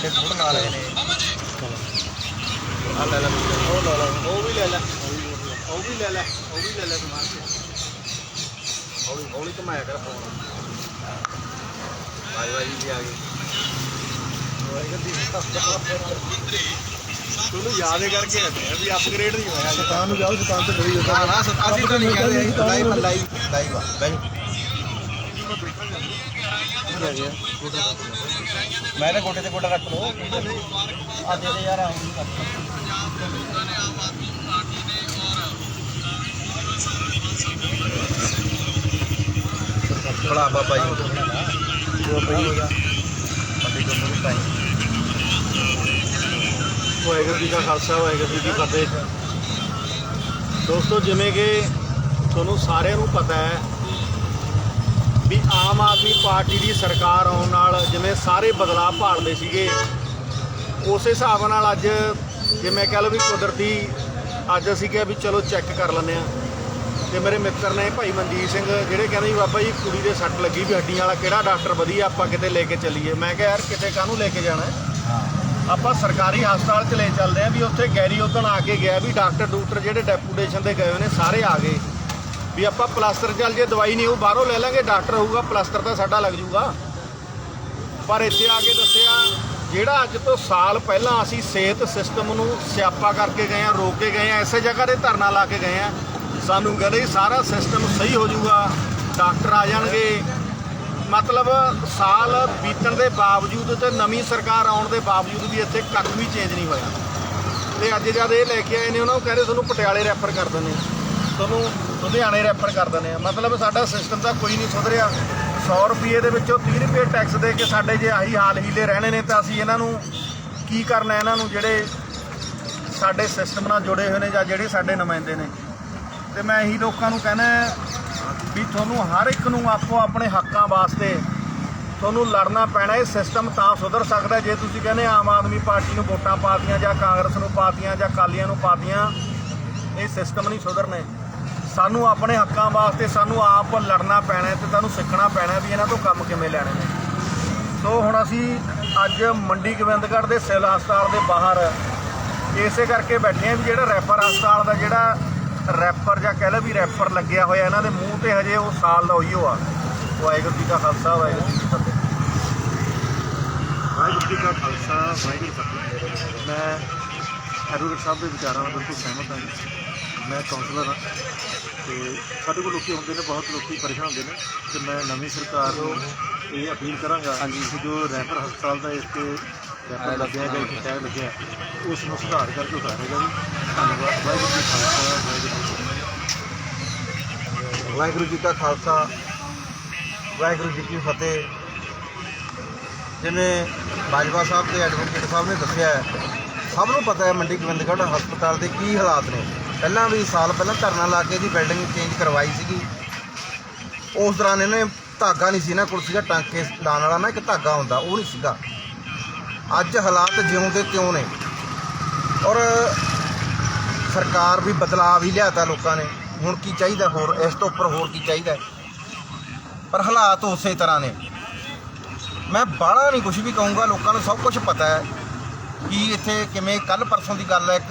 एडे foot ला रहे हैं। ले ला वो ले ला वो भी ले ला वो भी ले ला वो भी ले ला समान हौली हौली घुमाया कर फोन। भाई भी आ गई तू याद करके अभी अपग्रेड नहीं होया दुकान जाओ दुकान तो बड़ी ना ना 87 तो नहीं कह रहे लाइव लाइव भाई मैंने गोटे से गोटा रख लो आ दे दे यार बड़ा बाबा वाहिगुरू जी का खालसा वाहिगुरू जी की फतेह। दोस्तों जिमें कि तुहानूं सारिਆਂ ਨੂੰ पता है भी आम आदमी पार्टी की सरकार आउण नाल जिवें सारे बदलाव भालदे सीगे उस हिसाब नाल अज जिवें कह लो भी कुदरती अज असीं कहा भी चलो चैक कर लैंदे आ ते मेरे मित्र ने भाई मनजीत सिंह जिहड़े कहंदे जी बाबा जी कुड़ी दे सੱਟ लगी भी हड्डियां वाला किहड़ा डॉक्टर वधिया आपां किते लेके चलीए। मैं कहा यार किते काहनूं लेके जाना है ਆਪਾਂ सरकारी हस्पताल च ले चलते हैं भी उत्थे गैरी उदण आके गया भी डॉक्टर डूक्टर जिहड़े डेपूटेशन दे गए हुए ने सारे आ गए भी आपां प्लास्टर चल जे दवाई नहीं हो बाहरों ले लेंगे डॉक्टर होऊगा प्लास्टर तो साडा लग जूगा। पर इत्थे आके दस्सिया जिहड़ा अज तो साल पहलां असीं सेहत सिस्टम नूं सियापा करके गए हैं रोक के गए हैं इसे जगह ते धरना ला के गए हैं सानूं कहंदे सारा सिस्टम सही हो जूगा डॉक्टर आ जाणगे। मतलब साल बीतण के बावजूद तो नवीं सरकार आउण के बावजूद भी इत्थे कख भी चेंज नहीं होया ते अज जद ये लैके आए ने उन्होंने कहते तुहानूं पटियाले रैफर कर दिंदे तुहानूं लुधियाणे रैफर कर दिंदे। मतलब साडा सिस्टम तो कोई नहीं सुधरिया 100 रुपये दे विचों 30 रुपये टैक्स दे के साडे जे आही हाल हीले रहने ने तो असीं इन्हां नूं की करना इन्हां नूं जिहड़े साडे सिस्टम नाल जुड़े हुए ने जां जिहड़े साडे नुमाइंदे ने। ते मैं यही लोकां नूं कहना भी तुहानूं हर एक नूं आपो अपने हक्कां वास्ते तुहानूं लड़ना पैना। ये सिस्टम तां सुधर सकदा जे तुसीं कहंदे आम आदमी पार्टी नूं वोटां पातीआं जां कांग्रेस नूं पातीआं जां अकालीआं नूं पातीआं ये सिस्टम नहीं सुधरने। सानूं अपने हक्कां वास्ते सानूं आप लड़ना पैना ते तुहानूं सिੱਖਣਾ पैना भी इन्हां तों काम किवें लैणे ने। सो हुण असीं अज मंडी गोबिंदगढ़ दे सिविल हस्पताल दे बाहर इसे करके बैठे हैं भी जिहड़ा रैफर हस्पताल दा जिहड़ा रैफर जां कह लो भी रैफर लग्या होया इन्हां दे मूँह ते हजे वो साल दा उही आ। वाहिगुरू जी का खालसा वाहिगुरू जी की फतेह। वाहिगुरू जी का खालसा वाहिगुरू जी की फतेह। मैं एडवोकेट साहब के विचारों ਨਾਲ बिल्कुल सहमत हाँ। मैं काउंसलर हाँ तो साढ़े को लोग आते हैं बहुत लोग परेशान होते हैं तो मैं नवी सरकार को ये अपील कराँगा कि जो रैफर हस्पताल का इस रैफर लग्या है कि टैग लग्या उसमें सुधार करके उतारेगा जी। धन्यवाद। वाहिगुरू जी खालसा वाहिगुरू जी का खालसा वाहिगुरू जी की फतेह। जिमें बाजवा साहब के एडवोकेट साहब ने दसिया है सब नूं पता है मंडी गोबिंदगढ़ हस्पताल के की हालात ने। पहला भी साल पहला धरना ला के बिल्डिंग चेंज करवाई सी उस दौरान इन्हें धागा नहीं सी ना कोल सीगा टांके लाने वाला ना एक धागा होंदा वो नहीं सीगा। अज हालात ज्यों के त्यों ने और सरकार भी बदलाव ही लियाता लोगों ने। हुण की चाहिए होर इस तो उपर होर की चाहिए पर हालात उस तरह ने। मैं बाहला नहीं कुछ भी कहूँगा लोगों को सब कुछ पता है कि इत्थे किवें कल परसों की गल है एक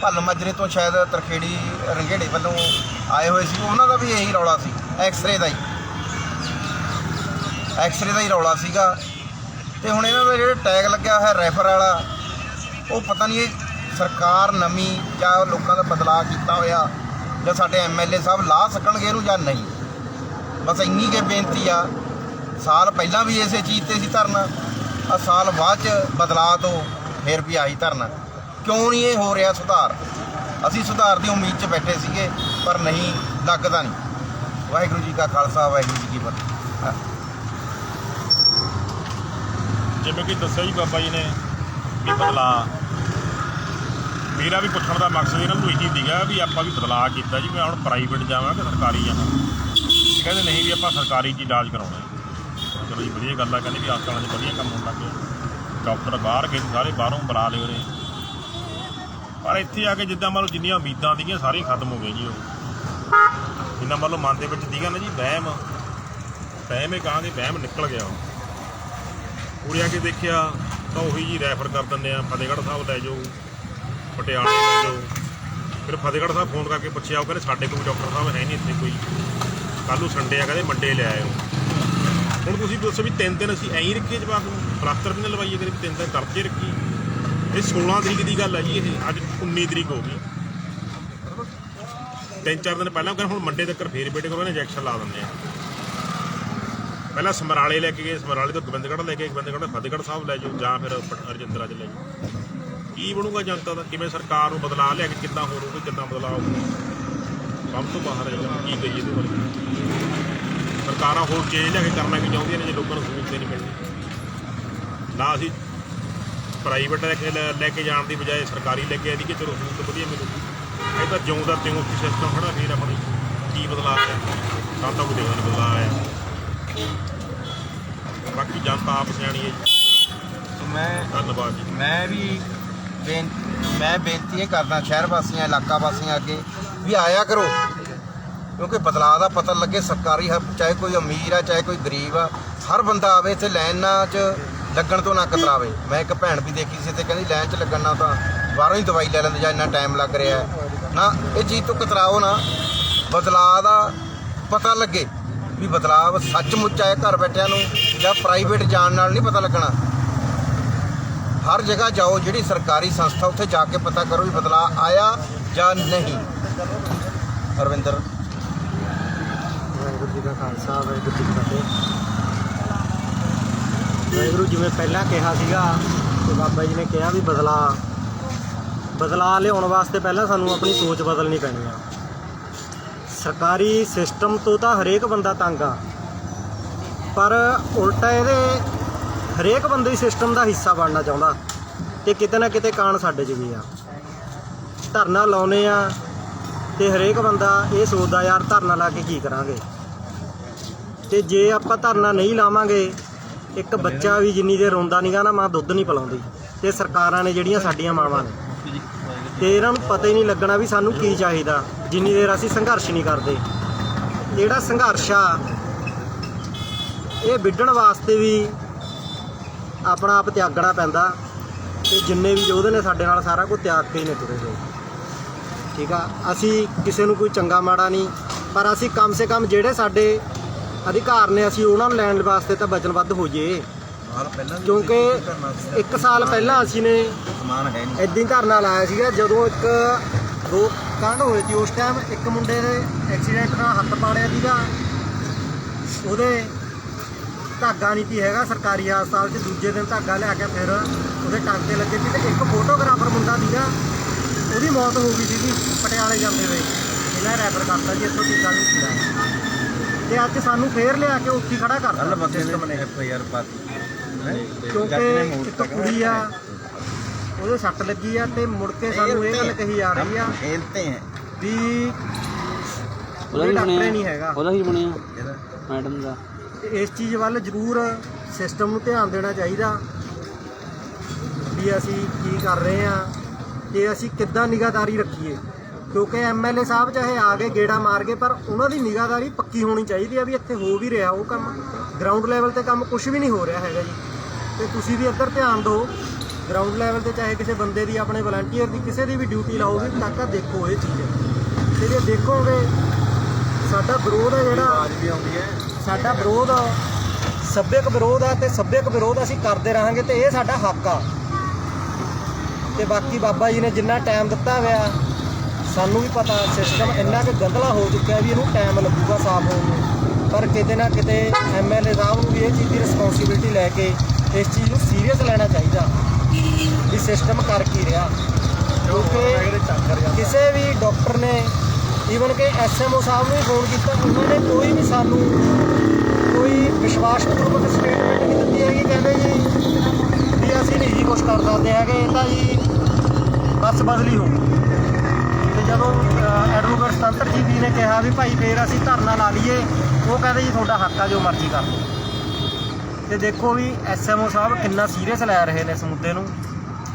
भल माजरे तो शायद तरखेड़ी रंगेड़े वालों आए हुए सी उन्हों का भी यही रौला सी एक्सरे का ही रौला सीगा। तो हुण इन्हां दा जिहड़ा टैग लग्या है रैफर वाला वो पता नहीं सरकार नवीं जां लोगों का बदलाव किया होया जां साडे MLA साहब ला सकणगे इहनूं जां नहीं। बस इन्नी के बेनती आ साल पहलां भी इसे चीज़ ते सी धरना आ साल बाद बदलाव तो फिर भी आई धरना। क्यों नहीं ये हो रहा सुधार? असी सुधार की उम्मीद च बैठे सीगे पर नहीं लगता नहीं। वाहिगुरू जी का खालसा वाहिगुरू जी की फतेह। जिवें कि दस्सिया जी बाबा जी ने भी बदलाव मेरा भी पुछण का मकसद इन्होंने यही सीगा भी आपां भी बदलाव किया जी मैं हुण प्राइवेट जावां कि सरकारी जावां। कहते नहीं भी आपां सरकारी च इलाज कराउणा। चलो जी वधिया गल है कहते भी हस्पतालों में वधिया काम होण लग गया डॉक्टर बाहर गए सारे बाहरों बुला ले उरे पर इत्थे आके जिद्दां मान लो जिन्नियां उम्मीदां सीगियां सारियां खत्म हो गई जी। वो जिन्ना मान लो मन के सीगा ना जी वहम वहम ही कहांगे वहम निकल गया। उरे आके देखिया ਤਾਂ ਉਹੀ ਜੀ ਰੈਫਰ ਕਰ ਦਿੰਦੇ ਆ, ਫਤਿਹਗੜ੍ਹ ਸਾਹਿਬ ਲੈ ਜਾਓ, ਪਟਿਆਲੇ ਲੈ ਜਾਓ। ਫਿਰ ਫਤਿਹਗੜ੍ਹ ਸਾਹਿਬ ਫੋਨ ਕਰਕੇ ਪੁੱਛਿਆ, ਉਹ ਕਹਿੰਦੇ ਸਾਡੇ ਕੋਲ ਡਾਕਟਰ ਸਾਹਿਬ ਹੈ ਨਹੀਂ ਇੱਥੇ ਕੋਈ, ਕੱਲ੍ਹ ਨੂੰ ਸੰਡੇ ਆ, ਕਹਿੰਦੇ ਮੰਡੇ ਲੈ ਆਇਓ। ਹੁਣ ਤੁਸੀਂ ਦੱਸੋ ਵੀ 3 ਦਿਨ ਅਸੀਂ ਐਂ ਹੀ ਰੱਖੀਏ ਜਵਾਕ ਨੂੰ, ਪਲਾਸਟਰ ਵੀ ਨਾ ਲਵਾਈਏ, ਕਦੇ 3 ਦਿਨ ਦਰਜੇ ਰੱਖੀਏ। ਇਹ 16 ਤਰੀਕ ਦੀ ਗੱਲ ਹੈ ਜੀ, ਇਹ ਅੱਜ 19 ਤਰੀਕ ਹੋ ਗਈ। 3-4 ਦਿਨ ਪਹਿਲਾਂ ਕਹਿੰਦੇ ਹੁਣ ਮੰਡੇ ਤੱਕ ਫੇਰ ਬੇਟੇ ਕੋਲ ਇੰਜੈਕਸ਼ਨ ਲਾ ਦਿੰਦੇ ਆ। ਪਹਿਲਾਂ ਸਮਰਾਲੇ ਲੈ ਕੇ ਗਏ, ਸਮਰਾਲੇ ਤੋਂ ਗੋਬਿੰਦਗੜ੍ਹ ਲੈ ਕੇ, ਗੋਬਿੰਦਗੜ੍ਹ ਫਤਿਹਗੜ੍ਹ ਸਾਹਿਬ ਲੈ ਜਾਓ, ਜਾਂ ਫਿਰ ਰਜਿੰਦਰਾ 'ਚ ਲੈ ਜਾਓ। ਕੀ ਬਣੂਗਾ ਜਨਤਾ ਦਾ? ਕਿਵੇਂ ਸਰਕਾਰ ਨੂੰ ਬਦਲਾਅ ਲਿਆ ਕੇ ਕਿੱਦਾਂ ਹੋਰ ਹੋਊਗਾ, ਕਿੱਦਾਂ ਬਦਲਾਅ ਹੋਊਗਾ? ਸਭ ਤੋਂ ਬਾਹਰ ਹੈ ਕੀ ਕਹੀਏ ਇਹਦੇ ਬਾਰੇ। ਸਰਕਾਰਾਂ ਹੋਰ ਚੇਂਜ ਲਿਆ ਕੇ ਕਰਨਾ ਵੀ ਚਾਹੁੰਦੀਆਂ ਨੇ ਜੇ ਲੋਕਾਂ ਨੂੰ ਸਹੂਲਤ ਨਹੀਂ ਮਿਲਣੀ। ਨਾ ਅਸੀਂ ਪ੍ਰਾਈਵੇਟ ਲੈ ਕੇ ਜਾਣ ਦੀ ਬਜਾਏ ਸਰਕਾਰੀ ਲੈ ਕੇ ਆਦੀ ਕਿ ਚਲੋ ਸਹੂਲਤ ਵਧੀਆ ਮਿਲੂਗੀ। ਇਹ ਤਾਂ ਜਿਉਂ ਦਾ ਤਿਉਂ ਸਿਸਟਮ ਖੜਾ, ਫਿਰ ਆਪਣੀ ਕੀ ਬਦਲਾਅ ਆਇਆ? ਸਾਨੂੰ ਤਾਂ ਕੋਈ ਦੇਖਣ ਨਹੀਂ ਬਦਲਾਅ ਆਇਆ। ਬਾਕੀ ਜਨਤਾ ਆਪ ਸਿਆਣੀ ਹੈ ਜੀ। ਧੰਨਵਾਦ ਜੀ। ਮੈਂ ਬੇਨਤੀ ਇਹ ਕਰਦਾ ਸ਼ਹਿਰ ਵਾਸੀਆਂ, ਇਲਾਕਾ ਵਾਸੀਆਂ ਅੱਗੇ ਵੀ ਆਇਆ ਕਰੋ, ਕਿਉਂਕਿ ਬਦਲਾਅ ਦਾ ਪਤਾ ਲੱਗੇ। ਸਰਕਾਰੀ ਚਾਹੇ ਕੋਈ ਅਮੀਰ ਆ ਚਾਹੇ ਕੋਈ ਗਰੀਬ ਆ, ਹਰ ਬੰਦਾ ਆਵੇ ਇੱਥੇ ਲਾਈਨਾਂ 'ਚ ਲੱਗਣ ਤੋਂ ਨਾ ਕਤਰਾਵੇ। ਮੈਂ ਇੱਕ ਭੈਣ ਵੀ ਦੇਖੀ ਸੀ ਤੇ ਕਹਿੰਦੀ ਲਾਈਨ 'ਚ ਲੱਗਣ ਨਾਲ ਤਾਂ ਬਾਹਰੋਂ ਹੀ ਦਵਾਈ ਲੈ ਲੈਂਦੇ ਜਾਂ ਇੰਨਾ ਟਾਈਮ ਲੱਗ ਰਿਹਾ ਨਾ। ਇਹ ਚੀਜ਼ ਤੋਂ ਕਤਰਾਓ ਨਾ, ਬਦਲਾਅ ਦਾ ਪਤਾ ਲੱਗੇ ਵੀ ਬਦਲਾਅ ਸੱਚਮੁੱਚ ਆਇਆ ਘਰ ਬੈਠਿਆਂ ਨੂੰ, ਜਾਂ ਪ੍ਰਾਈਵੇਟ ਜਾਣ ਨਾਲ ਨਹੀਂ ਪਤਾ ਲੱਗਣਾ। ਹਰ ਜਗ੍ਹਾ ਜਾਓ, ਜਿਹੜੀ ਸਰਕਾਰੀ ਸੰਸਥਾ ਉੱਥੇ ਜਾ ਕੇ ਪਤਾ ਕਰੋ ਵੀ ਬਦਲਾਅ ਆਇਆ ਜਾਂ ਨਹੀਂ। ਹਰਵਿੰਦਰ। ਵਾਹਿਗੁਰੂ ਜੀ ਦਾ ਖਾਲਸਾ, ਵਾਹਿਗੁਰੂ ਜੀ ਕੀ ਫਤਿਹ। ਵਾਹਿਗੁਰੂ ਜਿਵੇਂ ਪਹਿਲਾਂ ਕਿਹਾ ਸੀਗਾ ਕਿ ਬਾਬਾ ਜੀ ਨੇ ਕਿਹਾ ਵੀ ਬਦਲਾਅ ਲਿਆਉਣ ਵਾਸਤੇ ਪਹਿਲਾਂ ਸਾਨੂੰ ਆਪਣੀ ਸੋਚ ਬਦਲਣੀ ਪੈਣੀ ਆ। ਸਰਕਾਰੀ ਸਿਸਟਮ ਤੋਂ ਤਾਂ ਹਰੇਕ ਬੰਦਾ ਤੰਗ ਆ, ਪਰ ਉਲਟਾ ਇਹਦੇ ਹਰੇਕ ਬੰਦੇ ਸਿਸਟਮ ਦਾ ਹਿੱਸਾ ਬਣਨਾ ਚਾਹੁੰਦਾ, ਤੇ ਕਿਤੇ ਨਾ ਕਿਤੇ ਕਾਣ ਸਾਡੇ 'ਚ ਵੀ ਆ। ਧਰਨਾ ਲਾਉਨੇ ਆ ਤੇ ਹਰੇਕ ਬੰਦਾ ਇਹ ਸੋਚਦਾ ਯਾਰ ਧਰਨਾ ਲਾ ਕੇ ਕੀ ਕਰਾਂਗੇ। ਤੇ ਜੇ ਆਪਾਂ ਧਰਨਾ ਨਹੀਂ ਲਾਵਾਂਗੇ, ਇੱਕ ਬੱਚਾ ਵੀ ਜਿੰਨੀ ਦੇਰ ਰੋਂਦਾ ਨਹੀਂਗਾ ਨਾ, ਮਾਂ ਦੁੱਧ ਨਹੀਂ ਪਿਲਾਉਂਦੀ। ਤੇ ਸਰਕਾਰਾਂ ਨੇ ਜਿਹੜੀਆਂ ਸਾਡੀਆਂ ਮਾਵਾਂ ਨੇ, ਤੇ ਇਹਨਾਂ ਨੂੰ ਪਤਾ ਹੀ ਨਹੀਂ ਲੱਗਣਾ ਵੀ ਸਾਨੂੰ ਕੀ ਚਾਹੀਦਾ ਜਿੰਨੀ ਦੇਰ ਅਸੀਂ ਸੰਘਰਸ਼ ਨਹੀਂ ਕਰਦੇ। ਜਿਹੜਾ ਸੰਘਰਸ਼ ਆ ਇਹ ਵਿੱਢਣ ਵਾਸਤੇ ਵੀ ਆਪਣਾ ਆਪ ਤਿਆਗਣਾ ਪੈਂਦਾ, ਤੇ ਜਿੰਨੇ ਵੀ ਯੋਧੇ ਨੇ ਸਾਡੇ ਨਾਲ ਸਾਰਾ ਕੁਝ ਤਿਆਗ ਕੇ ਹੀ ਨੇ ਤੁਰੇ ਹੋਏ। ਠੀਕ ਆ, ਅਸੀਂ ਕਿਸੇ ਨੂੰ ਕੋਈ ਚੰਗਾ ਮਾੜਾ ਨਹੀਂ, ਪਰ ਅਸੀਂ ਕਮ ਸੇ ਕਮ ਜਿਹੜੇ ਸਾਡੇ ਅਧਿਕਾਰ ਨੇ ਅਸੀਂ ਉਹਨਾਂ ਨੂੰ ਲੈਣ ਵਾਸਤੇ ਤਾਂ ਵਚਨਬੱਧ ਹੋਈਏ। ਕਿਉਂਕਿ 1 ਸਾਲ ਪਹਿਲਾਂ ਅਸੀਂ ਨੇ ਇੱਦਾਂ ਹੀ ਧਰਨਾ ਲਾਇਆ ਸੀਗਾ, ਜਦੋਂ 2 ਕਾਂਡ ਹੋਏ ਸੀ। ਉਸ ਟਾਈਮ ਇੱਕ ਮੁੰਡੇ ਦੇ ਐਕਸੀਡੈਂਟ ਨਾਲ ਹੱਥ ਪਾੜਿਆ ਸੀਗਾ, ਉਹਦੇ ਧਾਗਾ ਨਹੀਂ ਸੀ ਹੈਗਾ ਸਰਕਾਰੀ ਹਸਪਤਾਲ 'ਚ। ਦੂਜੇ ਦਿਨ ਧਾਗਾ ਲਿਆ ਕੇ ਫਿਰ ਉਹਦੇ ਟਾਂਕੇ ਲੱਗੇ ਸੀ, ਤੇ ਇੱਕ ਫੋਟੋਗ੍ਰਾਫਰ ਮੁੰਡਾ ਸੀਗਾ, ਉਹਦੀ ਮੌਤ ਹੋ ਗਈ ਸੀਗੀ ਪਟਿਆਲੇ ਜਾਂਦੇ ਹੋਏ। ਇਹਨਾਂ ਰੈਫਰ ਕਰਤਾ ਜੀ, ਇੱਥੋਂ ਟੀਕਾ ਨਹੀਂ ਸੀਗਾ, ਤੇ ਅੱਜ ਸਾਨੂੰ ਫੇਰ ਲਿਆ ਕੇ ਉੱਥੇ ਖੜਾ ਕਰਤਾ ਸਿਸਟਮ ਨੇ। ਕਿਉਂਕਿ ਇੱਕ ਕੁੜੀ ਆ, ਉਹਦੇ ਸੱਟ ਲੱਗੀ ਆ, ਤੇ ਮੁੜ ਕੇ ਸਾਨੂੰ ਇਹ ਗੱਲ ਕਹੀ ਜਾ ਰਹੀ ਆ ਵੀ ਉਹਦਾ ਡਾਕਟਰ ਨਹੀਂ ਹੈਗਾ। ਉਹਦਾ ਕੀ ਬਣਿਆ ਮੈਡਮ ਦਾ? ਇਸ ਚੀਜ਼ ਵੱਲ ਜ਼ਰੂਰ ਸਿਸਟਮ ਨੂੰ ਧਿਆਨ ਦੇਣਾ ਚਾਹੀਦਾ ਵੀ ਅਸੀਂ ਕੀ ਕਰ ਰਹੇ ਹਾਂ ਤੇ ਅਸੀਂ ਕਿੱਦਾਂ ਨਿਗਾਹਦਾਰੀ ਰੱਖੀਏ। ਕਿਉਂਕਿ MLA ਸਾਹਿਬ ਚਾਹੇ ਆ ਗਏ ਗੇੜਾ ਮਾਰ ਗਏ, ਪਰ ਉਹਨਾਂ ਦੀ ਨਿਗਾਹਦਾਰੀ ਪੱਕੀ ਹੋਣੀ ਚਾਹੀਦੀ ਆ ਵੀ ਇੱਥੇ ਹੋ ਵੀ ਰਿਹਾ ਉਹ ਕੰਮ। ਗਰਾਊਂਡ ਲੈਵਲ ਤੇ ਕੰਮ ਕੁਝ ਵੀ ਨਹੀਂ ਹੋ ਰਿਹਾ ਹੈਗਾ ਜੀ, ਤੇ ਤੁਸੀਂ ਵੀ ਇੱਧਰ ਧਿਆਨ ਦਿਓ। ਗਰਾਊਂਡ ਲੈਵਲ ਤੇ ਚਾਹੇ ਕਿਸੇ ਬੰਦੇ ਦੀ, ਆਪਣੇ ਵਲੰਟੀਅਰ ਦੀ, ਕਿਸੇ ਦੀ ਵੀ ਡਿਊਟੀ ਲਾਓ ਵੀ ਤਾਂ ਦੇਖੋ ਇਹ ਚੀਜ਼। ਤੇ ਜੇ ਦੇਖੋਗੇ ਸਾਡਾ ਵਿਰੋਧ ਹੈ, ਜਿਹੜਾ ਸਾਡਾ ਵਿਰੋਧ ਸੱਭਿਅਕ ਵਿਰੋਧ ਆ, ਤੇ ਸੱਭਿਅਕ ਵਿਰੋਧ ਅਸੀਂ ਕਰਦੇ ਰਹਾਂਗੇ, ਤੇ ਇਹ ਸਾਡਾ ਹੱਕ ਆ। ਤੇ ਬਾਕੀ ਬਾਬਾ ਜੀ ਨੇ ਜਿੰਨਾ ਟਾਈਮ ਦਿੱਤਾ ਹੋਇਆ, ਸਾਨੂੰ ਵੀ ਪਤਾ ਸਿਸਟਮ ਇੰਨਾ ਕੁ ਗੰਦਲਾ ਹੋ ਚੁੱਕਿਆ ਵੀ ਇਹਨੂੰ ਟਾਈਮ ਲੱਗੂਗਾ ਸਾਫ਼ ਹੋਣ ਨੂੰ। ਪਰ ਕਿਤੇ ਨਾ ਕਿਤੇ MLA ਸਾਹਿਬ ਨੂੰ ਵੀ ਇਹ ਚੀਜ਼ ਦੀ ਰਿਸਪੌਂਸਿਬਿਲਿਟੀ ਲੈ ਕੇ ਇਸ ਚੀਜ਼ ਨੂੰ ਸੀਰੀਅਸ ਲੈਣਾ ਚਾਹੀਦਾ ਵੀ ਸਿਸਟਮ ਕਰ ਕੀ ਰਿਹਾ। ਕਿਉਂਕਿ ਕਿਸੇ ਵੀ ਡਾਕਟਰ ਨੇ, ਈਵਨ ਕਿ SMO ਸਾਹਿਬ ਨੂੰ ਵੀ ਫੋਨ ਕੀਤਾ, ਉਹਨਾਂ ਨੇ ਕੋਈ ਵੀ ਸਾਨੂੰ ਕੋਈ ਵਿਸ਼ਵਾਸਪੂਰਵਕ ਸਟੇਟਮੈਂਟ ਨਹੀਂ ਦਿੱਤੀ ਹੈਗੀ। ਕਹਿੰਦੇ ਜੀ ਵੀ ਅਸੀਂ ਨਹੀਂ ਜੀ ਕੁਛ ਕਰ ਸਕਦੇ ਹੈਗੇ, ਇਹ ਤਾਂ ਜੀ ਬਸ ਬਦਲੀ ਹੋ। ਤੇ ਜਦੋਂ ਐਡਵੋਕੇਟ ਸੁਤੰਤਰ ਜੀ ਨੇ ਕਿਹਾ ਵੀ ਭਾਈ ਫੇਰ ਅਸੀਂ ਧਰਨਾ ਲਾ ਲਈਏ, ਉਹ ਕਹਿੰਦੇ ਜੀ ਤੁਹਾਡਾ ਹੱਕ ਆ, ਜੋ ਮਰਜ਼ੀ ਕਰ ਲਓ। ਤੇ ਦੇਖੋ ਵੀ SMO ਸਾਹਿਬ ਕਿੰਨਾ ਸੀਰੀਅਸ ਲੈ ਰਹੇ ਨੇ ਇਸ ਮੁੱਦੇ ਨੂੰ।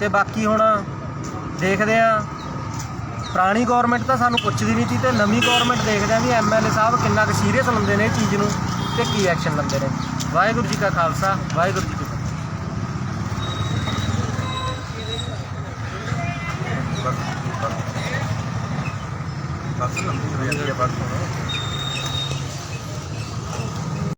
ਤੇ ਬਾਕੀ ਹੁਣ ਦੇਖਦੇ ਹਾਂ, ਪੁਰਾਣੀ ਗੌਰਮੈਂਟ ਤਾਂ ਸਾਨੂੰ ਪੁੱਛਦੀ ਨਹੀਂ ਸੀ, ਤੇ ਨਵੀਂ ਗੌਰਮੈਂਟ ਦੇਖਦੇ ਹਾਂ ਵੀ MLA ਸਾਹਿਬ ਕਿੰਨਾ ਕੁ ਸੀਰੀਅਸ ਲੈਂਦੇ ਨੇ ਇਹ ਚੀਜ਼ ਨੂੰ, ਤੇ ਕੀ ਐਕਸ਼ਨ ਲੈਂਦੇ ਨੇ। ਵਾਹਿਗੁਰੂ ਜੀ ਕਾ ਖਾਲਸਾ, ਵਾਹਿਗੁਰੂ ਜੀ ਕੀ ਫਤਿਹ। ਬੱਸ ਲੰਬੀ ਹੋ ਜਾਂਦੀ ਹੈ ਬੱਸ ਹੁਣ